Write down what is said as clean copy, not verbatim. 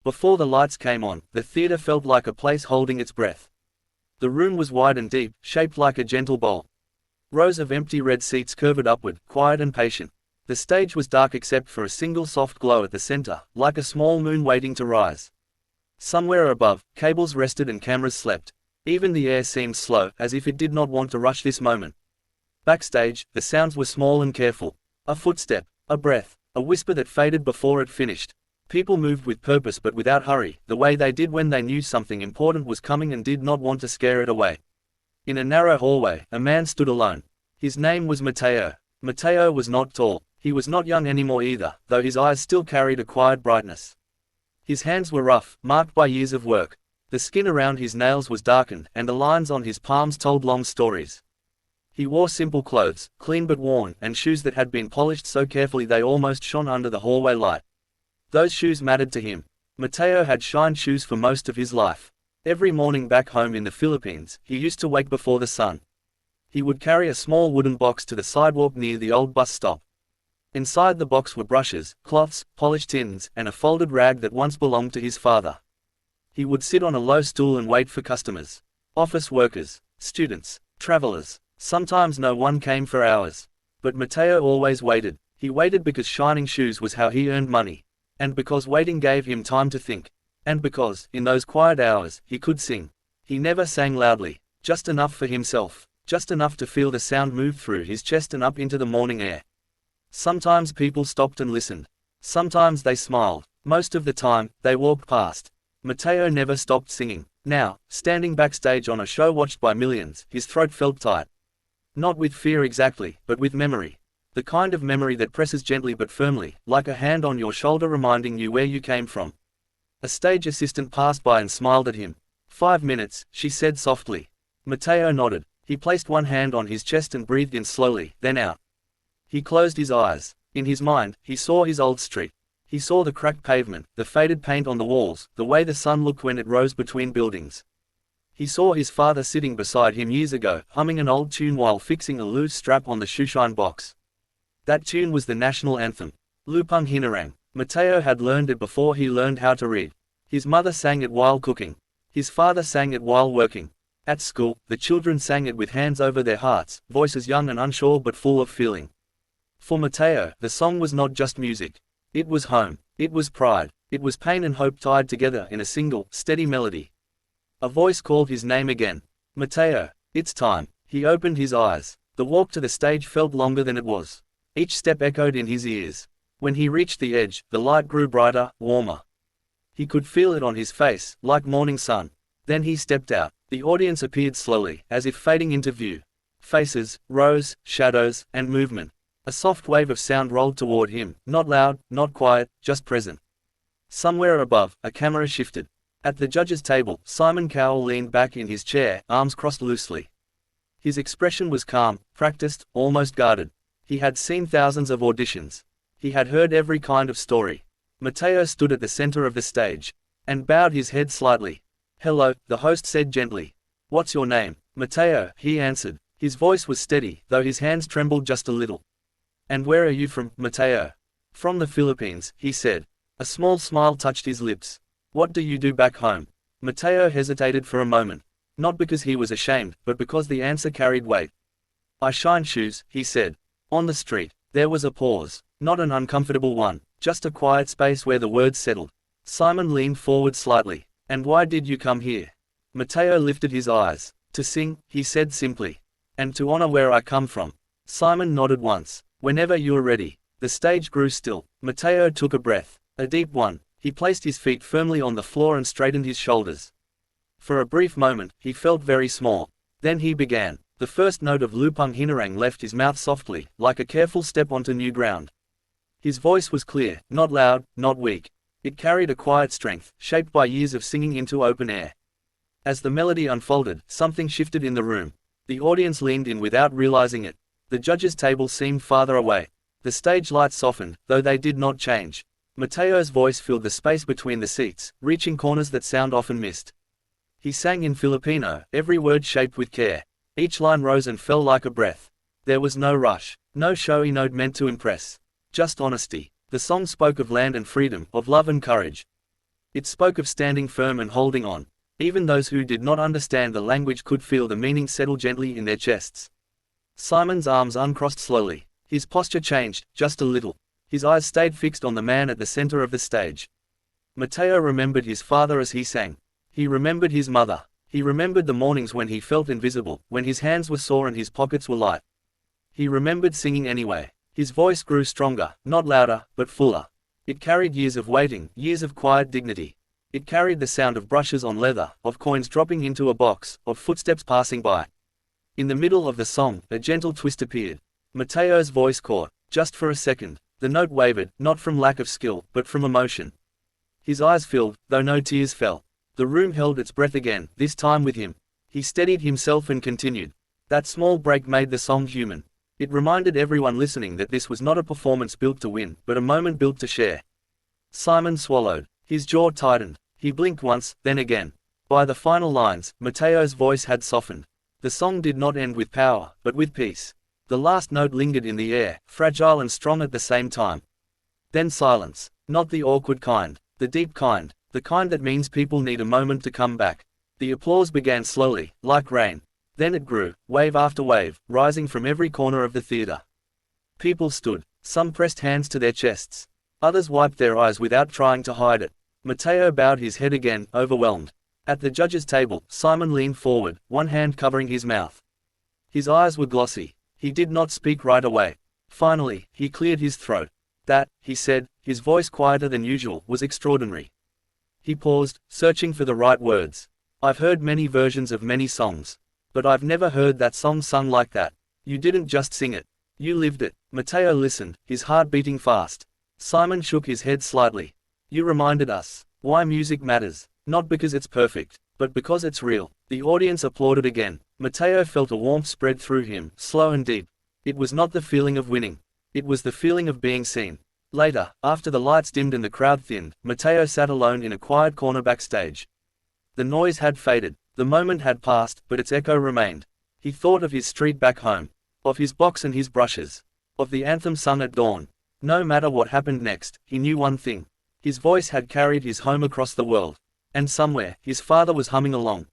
Before the lights came on, the theater felt like a place holding its breath. The room was wide and deep, shaped like a gentle bowl. Rows of empty red seats curved upward, quiet and patient. The stage was dark except for a single soft glow at the center, like a small moon waiting to rise. Somewhere above, cables rested and cameras slept. Even the air seemed slow, as if it did not want to rush this moment. Backstage, the sounds were small and careful. A footstep, a breath, a whisper that faded before it finished. People moved with purpose but without hurry, the way they did when they knew something important was coming and did not want to scare it away. In a narrow hallway, a man stood alone. His name was Mateo. Mateo was not tall. He was not young anymore either, though his eyes still carried a quiet brightness. His hands were rough, marked by years of work. The skin around his nails was darkened, and the lines on his palms told long stories. He wore simple clothes, clean but worn, and shoes that had been polished so carefully they almost shone under the hallway light. Those shoes mattered to him. Mateo had shined shoes for most of his life. Every morning back home in the Philippines, he used to wake before the sun. He would carry a small wooden box to the sidewalk near the old bus stop. Inside the box were brushes, cloths, polished tins, and a folded rag that once belonged to his father. He would sit on a low stool and wait for customers. Office workers, students, travelers. Sometimes no one came for hours. But Mateo always waited. He waited because shining shoes was how he earned money. And because waiting gave him time to think. And because, in those quiet hours, he could sing. He never sang loudly, just enough for himself, just enough to feel the sound move through his chest and up into the morning air. Sometimes people stopped and listened. Sometimes they smiled. Most of the time, they walked past. Mateo never stopped singing. Now, standing backstage on a show watched by millions, his throat felt tight. Not with fear exactly, but with memory. The kind of memory that presses gently but firmly, like a hand on your shoulder reminding you where you came from. A stage assistant passed by and smiled at him. 5 minutes, she said softly. Mateo nodded. He placed one hand on his chest and breathed in slowly, then out. He closed his eyes. In his mind, he saw his old street. He saw the cracked pavement, the faded paint on the walls, the way the sun looked when it rose between buildings. He saw his father sitting beside him years ago, humming an old tune while fixing a loose strap on the Shoeshine box. That tune was the national anthem, Lupang Hinirang. Mateo had learned it before he learned how to read. His mother sang it while cooking. His father sang it while working. At school, the children sang it with hands over their hearts, voices young and unsure but full of feeling. For Mateo, the song was not just music. It was home. It was pride. It was pain and hope tied together in a single, steady melody. A voice called his name again. Mateo, it's time. He opened his eyes. The walk to the stage felt longer than it was. Each step echoed in his ears. When he reached the edge, the light grew brighter, warmer. He could feel it on his face, like morning sun. Then he stepped out. The audience appeared slowly, as if fading into view. Faces, rows, shadows, and movement. A soft wave of sound rolled toward him, not loud, not quiet, just present. Somewhere above, a camera shifted. At the judges' table, Simon Cowell leaned back in his chair, arms crossed loosely. His expression was calm, practiced, almost guarded. He had seen thousands of auditions. He had heard every kind of story. Mateo stood at the center of the stage, and bowed his head slightly. Hello, the host said gently. What's your name? Mateo, he answered. His voice was steady, though his hands trembled just a little. And where are you from, Mateo? From the Philippines, he said. A small smile touched his lips. What do you do back home? Mateo hesitated for a moment. Not because he was ashamed, but because the answer carried weight. I shine shoes, he said. On the street. There was a pause. Not an uncomfortable one, just a quiet space where the words settled. Simon leaned forward slightly. And why did you come here? Mateo lifted his eyes. To sing, he said simply. And to honor where I come from. Simon nodded once. Whenever you're ready. The stage grew still. Mateo took a breath. A deep one. He placed his feet firmly on the floor and straightened his shoulders. For a brief moment, he felt very small. Then he began. The first note of Lupang Hinirang left his mouth softly, like a careful step onto new ground. His voice was clear, not loud, not weak. It carried a quiet strength, shaped by years of singing into open air. As the melody unfolded, something shifted in the room. The audience leaned in without realizing it. The judges' table seemed farther away. The stage lights softened, though they did not change. Mateo's voice filled the space between the seats, reaching corners that sound often missed. He sang in Filipino, every word shaped with care. Each line rose and fell like a breath. There was no rush, no showy note meant to impress. Just honesty. The song spoke of land and freedom, of love and courage. It spoke of standing firm and holding on. Even those who did not understand the language could feel the meaning settle gently in their chests. Simon's arms uncrossed slowly. His posture changed, just a little. His eyes stayed fixed on the man at the center of the stage. Matteo remembered his father as he sang. He remembered his mother. He remembered the mornings when he felt invisible, when his hands were sore and his pockets were light. He remembered singing anyway. His voice grew stronger, not louder, but fuller. It carried years of waiting, years of quiet dignity. It carried the sound of brushes on leather, of coins dropping into a box, of footsteps passing by. In the middle of the song, a gentle twist appeared. Matteo's voice caught, just for a second. The note wavered, not from lack of skill, but from emotion. His eyes filled, though no tears fell. The room held its breath again, this time with him. He steadied himself and continued. That small break made the song human. It reminded everyone listening that this was not a performance built to win, but a moment built to share. Simon swallowed. His jaw tightened. He blinked once, then again. By the final lines, Matteo's voice had softened. The song did not end with power, but with peace. The last note lingered in the air, fragile and strong at the same time. Then silence. Not the awkward kind. The deep kind. The kind that means people need a moment to come back. The applause began slowly, like rain. Then it grew, wave after wave, rising from every corner of the theater. People stood. Some pressed hands to their chests. Others wiped their eyes without trying to hide it. Matteo bowed his head again, overwhelmed. At the judges' table, Simon leaned forward, one hand covering his mouth. His eyes were glossy. He did not speak right away. Finally, he cleared his throat. That, he said, his voice quieter than usual, was extraordinary. He paused, searching for the right words. I've heard many versions of many songs. But I've never heard that song sung like that. You didn't just sing it. You lived it. Matteo listened, his heart beating fast. Simon shook his head slightly. You reminded us why music matters, not because it's perfect, but because it's real. The audience applauded again. Matteo felt a warmth spread through him, slow and deep. It was not the feeling of winning. It was the feeling of being seen. Later, after the lights dimmed and the crowd thinned, Matteo sat alone in a quiet corner backstage. The noise had faded. The moment had passed, but its echo remained. He thought of his street back home. Of his box and his brushes. Of the anthem sung at dawn. No matter what happened next, he knew one thing. His voice had carried his home across the world. And somewhere, his father was humming along.